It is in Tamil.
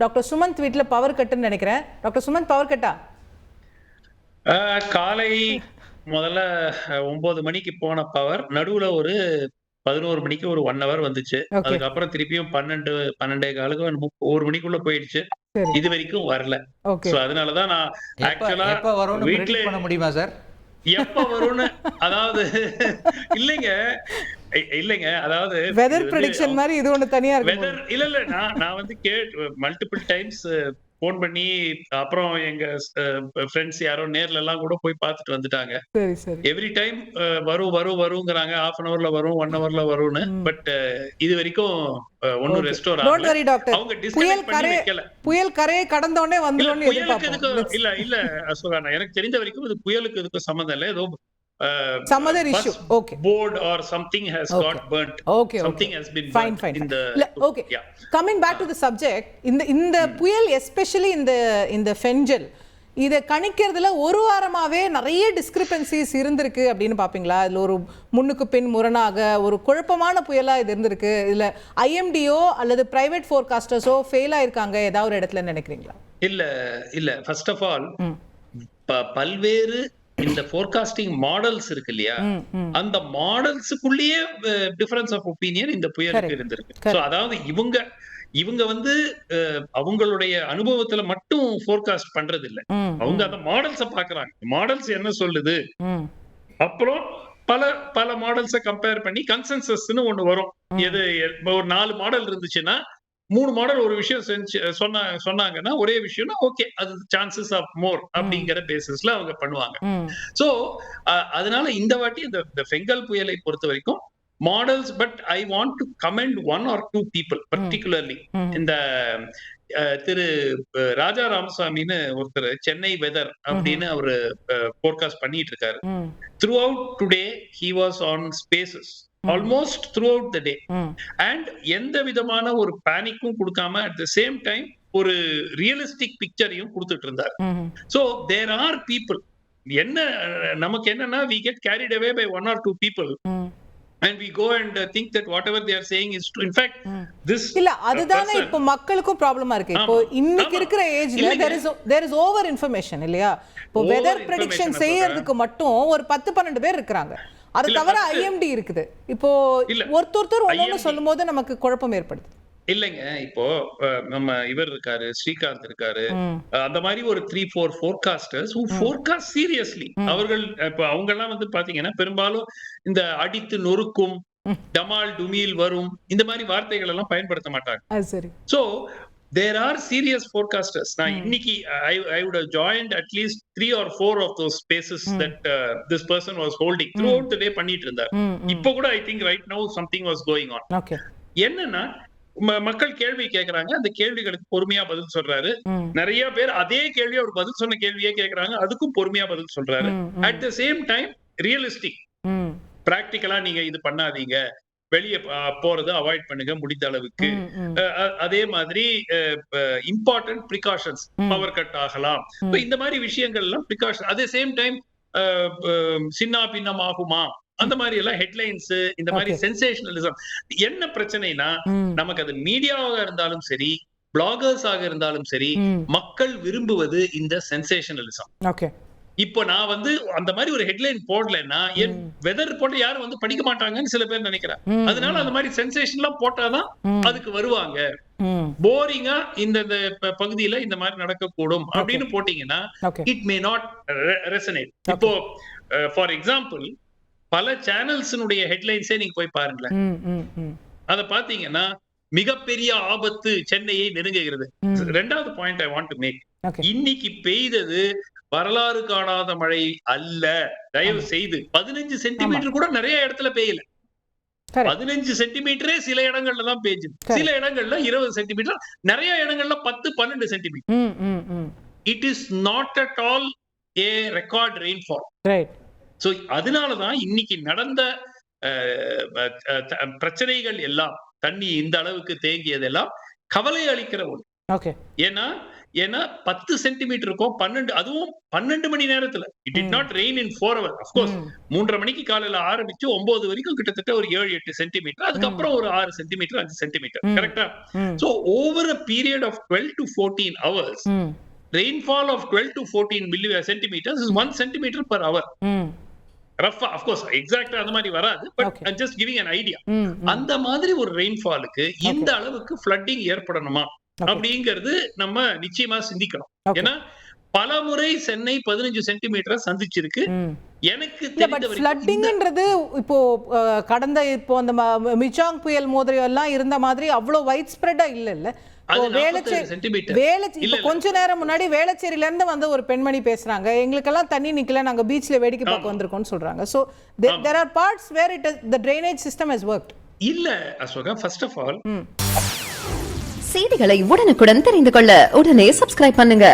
டாக்டர் சுமந்த் வீட்ல பவர் கட்டுன்னு நினைக்கிறேன். டாக்டர் சுமந்த், பவர் கட்டா? காலை முதல்ல 9 மணிக்கு போன பவர் நடுவுல ஒரு 11 மணிக்கு ஒரு 1 ஹவர் வந்துச்சு. ஓகே. அதுக்கப்புறம் திருப்பியும் 12, 12:15 1 மணிக்குள்ள போயிடுச்சு. சரி. இது வரைக்கும் வரல. ஓகே. சோ அதனால தான் நான் ஆக்சுவலா எப்ப வரும்னு வீட்ல predict பண்ண முடியுமா சார்? எப்ப வரும்னு அதாவது இல்லைங்க இல்லைங்க அதாவது வெதர் இது வந்து ப்ரெடிக்ஷன் மாதிரி இது ஒண்ணு தனியா இருக்கு. வெதர் இல்ல நான் வந்து மல்டிபிள் டைம்ஸ் போன் பண்ணி அப்புறம் எங்க ஃப்ரெண்ட்ஸ் யாரோ நேர்ல எல்லாம் கூட போய் பார்த்துட்டு வந்துட்டாங்க. சரி சரி. எவ்ரி டைம் வருங்கிறாங்க. half an hourல வரும் 1 hourல வரும்னு. பட் இது வரைக்கும் ஒன்னும் ரெஸ்டோர் டோன்ட் ஆகல. வரி டாக்டர். அவங்க புயல் டிஸ்கனெக்ட் பண்ணி கரை வைக்கல. புயல் கரையை கடந்த உடனே இல்ல வந்துரும்னு புயலுக்கு எதிர்பார்ப்போம். இதுக்கு இல்ல அசோகா, எனக்கு தெரிஞ்ச வரைக்கும் இது புயலுக்கு இதுக்கு சம்பந்தம் இல்ல. ஏதோ Some other issue. Okay. board or something has got burnt. Okay. Something has been Fine, burnt fine. in the Okay. yeah. Coming back to the subject, இந்த புயல் எஸ்பெஷலி இந்த ஃபெஞ்சல் இதை கணிக்கிறதுல ஒரு வாரமாவே நிறைய டிஸ்கிரிபன்சிஸ் இருந்திருக்கு அப்படின்னு பாப்பீங்களா? இதுல ஒரு முன்னுக்கு பின் முரணாக ஒரு குழப்பமான புயலா இது இருந்திருக்கு. இதுல ஐஎம்டிஓ அல்லது பிரைவேட் ஃபோர்காஸ்டர்ஸோ ஃபெயில் ஆயிருக்காங்க ஏதாவது ஒரு இடத்துல நினைக்கிறீங்களா? இல்ல ஃபர்ஸ்ட் ஆஃப் ஆல் பல்வேறு இந்த ஃபோர்காஸ்டிங் மாடல்ஸ் இருக்கு இல்லையா, அந்த மாடல்ஸுக்குள்ளேயே டிஃபரன்ஸ் ஆஃப் ஒப்பீனியன் இந்த புயலுக்கு இருந்திருக்கு. சோ அதாவது இவங்க வந்து அவங்களுடைய அனுபவத்துல மட்டும் ஃபோர்காஸ்ட் பண்றது இல்ல, அவங்க அந்த மாடல்ஸ பாக்குறாங்க. மாடல்ஸ் என்ன சொல்லுது, அப்புறம் பல மாடல்ஸ கம்பேர் பண்ணி கன்சென்சஸ்னு ஒண்ணு வரும். எது ஒரு 4 மாடல் இருந்துச்சுன்னா 3 மாடல் ஒரு விஷயம் சொன்னாங்கன்னா ஒரே விஷயம்னா ஓகே, அது சான்சஸ் ஆஃப் மோர் அப்படிங்கிற பேசிஸ்ல அவங்க பண்ணுவாங்க. சோ அதனால இந்த வாட்டி இந்த ஃபெங்கல் புயலை பொறுத்த வரைக்கும் models, but I want to comment 1 or 2 people particularly. இந்த திரு ராஜா ராமசாமின்னு ஒருத்தர் சென்னை வெதர் அப்படின்னு அவரு போட்காஸ்ட் பண்ணிட்டு இருக்காரு. Through out today he was on spaces almost through out the day. And எந்த விதமான ஒரு பேனிக்கும் கொடுக்காம அட் த சேம் டைம் ஒரு ரியலிஸ்டிக் பிக்சரையும் கொடுத்துட்டு இருந்தார். சோ தேர் ஆர் பீப்புள், என்ன நமக்கு என்னன்னா we get carried away by 1 or 2 people and we go and think that whatever they are saying is true. In fact this இல்ல அதுதானே இப்போ மக்களுக்கும் ப்ராப்ளமா இருக்கு. இப்போ இன்னைக்கு இருக்கிற ஏஜ்ல there is over information இல்லையா? இப்போ வெதர் ப்ரெடிக்ஷன் செய்யறதுக்கு மட்டும் ஒரு 10-12 பேர் இருக்காங்க. அது தவிர ஐஎம்டி இருக்குது. இப்போ ஒருத்தர் ஒண்ணு சொல்லும்போது நமக்கு குழப்பம் ஏற்படுது. இல்லைங்க, இப்போ நம்ம இவர் இருக்காரு, ஸ்ரீகாந்த் இருக்காரு, அந்த மாதிரி ஒரு 3-4 ஃபோர்காஸ்டர்ஸ் who forecast seriously. அவர்கள் இப்ப அவங்க எல்லாம் வந்து பாத்தீங்கன்னா பெரும்பாலும் இந்த அடித்து நொறுக்கும், டமால் டுமீல் வரும், இந்த மாதிரி வார்த்தைகள் எல்லாம் பயன்படுத்த மாட்டாங்க. சரி. So there are serious forecasters. நான் இன்னைக்கு I would have joined at least 3 or 4 of those spaces that this person was holding throughout the day பண்ணிட்டு இருந்தார். இப்போ கூட I think right now something was going on. Okay. என்னன்னா மக்கள் கேள்வி கேக்குறாங்க, அந்த கேள்விகளுக்கு பொறுமையா பதில் சொல்றாரு. நிறைய பேர் அதே கேள்வி அவர் பதில் சொன்ன கேள்வியே கேக்குறாங்க, அதுக்கும் பொறுமையா பதில் சொல்றாரு. At the same time realistic, பிராக்டிகலா நீங்க இது பண்ணாதீங்க, வெளியே போறதை அவாய்ட் பண்ணுங்க முடிந்த அளவுக்கு. அதே மாதிரி இம்பார்ட்டன்ட் ப்ரிகாஷன்ஸ், பவர் கட் ஆகலாம், இந்த மாதிரி விஷயங்கள் எல்லாம் ப்ரிகாஷன். அதே சேம் டைம் சின்ன பின்னம் ஆகுமா, அந்த மாதிரி எல்லாம் ஹெட்லைன்ஸ், இந்த மாதிரி சென்சேஷனலிசம். என்ன பிரச்சனைனா, நமக்கு அது மீடியாவாக இருந்தாலும் சரி, பிளாகர்ஸ் ஆக இருந்தாலும் சரி, மக்கள் விரும்புவது இந்த சென்சேஷனலிசம். ஓகே. இப்போ நான் வந்து அந்த மாதிரி ஒரு ஹெட்லைன் போடலன்னா என் வெதர் போட்டு யாரும் வந்து படிக்க மாட்டாங்கன்னு சில பேர் நினைக்கிறாங்க. அதனால அந்த மாதிரி சென்சேஷன் எல்லாம் போட்டாதான் அதுக்கு வருவாங்க. போரிங்கா இந்த பகுதியில இந்த மாதிரி நடக்கக்கூடும் அப்படின்னு போட்டீங்கன்னா இட் மே நாட் ரெசனேட். இப்போ ஃபார் எக்ஸாம்பிள் பல சேனல்ஸினுடைய ஹெட்லைன்ஸே நீங்க போய் பாருங்களேன். அத பாத்தீங்கன்னா மிகப்பெரிய ஆபத்து சென்னையை நெருங்குகிறது. ரெண்டாவது point I want to make, இன்னைக்கு பெய்தது வரலாறு காணாத மழை அல்ல. தயவு செய்து 15 சென்டிமீட்டர் கூட நிறைய இடத்துல பெய்யல. 15 சென்டிமீட்டரே சில இடங்கள்ல தான் பெய்யுது, சில இடங்கள்ல 20 சென்டிமீட்டர், நிறைய இடங்கள்ல 10-12 centimetre. It is not at all A record rainfall. So அதனாலதான் இன்னைக்கு நடந்த பிரச்சனைகள் எல்லாம், தண்ணி இந்த அளவுக்கு தேங்கியதெல்லாம் கவலை அளிக்கிற ஒன்று. ஓகே. ஏன்னா 10 சென்டிமீட்டர் இருக்கும் 12, அதுவும் 12 மணி நேரத்துல. It did not rain in 4 hours. of course 3:30 மணிக்கு காலையில ஆரம்பிச்சு 9 வரைக்கும் கிட்டத்தட்ட ஒரு 7-8 சென்டிமீட்டர், அதுக்கப்புறம் ஒரு 6 சென்டிமீட்டர் 5 சென்டிமீட்டர், கரெக்டா? So over a period of 12 to 14 hours, rainfall of 12 to 14 centimeters is 1 centimeter per hour. ரஃபா of course எக்ஸாக்ட்டா அந்த மாதிரி வராது, but I'm just giving an idea. அந்த மாதிரி ஒரு ரெயின்ஃபாலுக்கு இந்த அளவுக்கு flooding ஏற்படணுமா அப்படிங்கிறது நம்ம நிச்சயமா சிந்திக்கணும். ஏன்னா பல முறை சென்னை 15 சென்டிமீட்டர் சந்திச்சிருக்கு. எனக்கு தெரிந்த வரைக்கும் ஃப்ளட்டிங்ன்றது இப்போ கடந்த இப்போ அந்த மிச்சாங் புயல் மோதிரம் எல்லாம் இருந்த மாதிரி அவ்வளவு வைட் ஸ்ப்ரெட்டா இல்ல. இப்ப கொஞ்ச நேரம் முன்னாடி வேளச்சேரியில இருந்து வந்து ஒரு பெண்மணி பேசுறாங்க, எங்களுக்கெல்லாம் தண்ணி நிக்கல, நாங்க பீச்ல வேடிக்கை பார்க்க வந்திருக்கோம்னு சொல்றாங்க. So there are parts where the drainage system has worked. இல்ல அசோகா, first of all செய்திகளை உடனுக்குடன் தெரிந்து கொள்ள உடனே சப்ஸ்கிரைப் பண்ணுங்க.